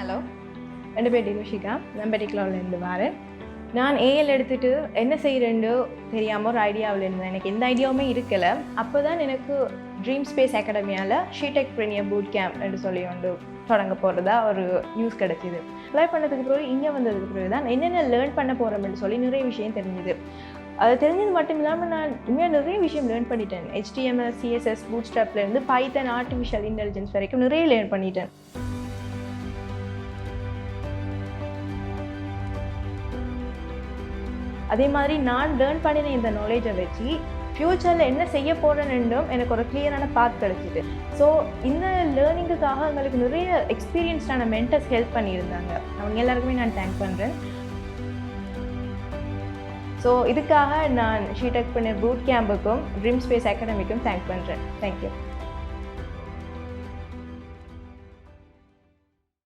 Hello, ரெண்டு பேர் டிலுஷிகா. நான் பெட்டிக்லோர்லேருந்து வரேன். நான் ஏஎல் எடுத்துகிட்டு என்ன செய்கிறேன்னு தெரியாமல் ஒரு ஐடியாவில் இருந்தேன். எனக்கு எந்த ஐடியாவுமே இருக்கலை. அப்போ தான் எனக்கு DreamSpace Academyயால் SheTechpreneur Bootcamp என்று சொல்லி ஒன்று தொடங்க போகிறதா ஒரு நியூஸ் கிடச்சிது. அப்ளை பண்ணதுக்கு பிறகு இங்கே வந்ததுக்கு பிறகு தான் என்னென்ன லேர்ன் பண்ண போகிறோம்னு சொல்லி நிறைய விஷயம் தெரிஞ்சுது. அது தெரிஞ்சது மட்டும் இல்லாமல் நான் உண்மையாக நிறைய விஷயம் லேர்ன் பண்ணிட்டேன். HTML, CSS, Bootstrapலேருந்து Python, artificial intelligence வரைக்கும் நிறைய லேர்ன் பண்ணிட்டேன். அதே மாதிரி நான் லேர்ன் பண்ணின இந்த நாலேஜை வச்சு ஃப்யூச்சரில் என்ன செய்ய போகிறேன்னும் எனக்கு ஒரு கிளியரான பாத் கிடச்சிது. ஸோ இந்த லேர்னிங்குக்காக எங்களுக்கு நிறைய எக்ஸ்பீரியன்ஸ்டான மென்டர்ஸ் ஹெல்ப் பண்ணியிருந்தாங்க. அவங்க எல்லாருக்குமே நான் தேங்க் பண்ணுறேன். ஸோ இதுக்காக நான் SheTechpreneur Bootcampக்கும் DreamSpace Academyக்கும் தேங்க் பண்ணுறேன். தேங்க்யூ.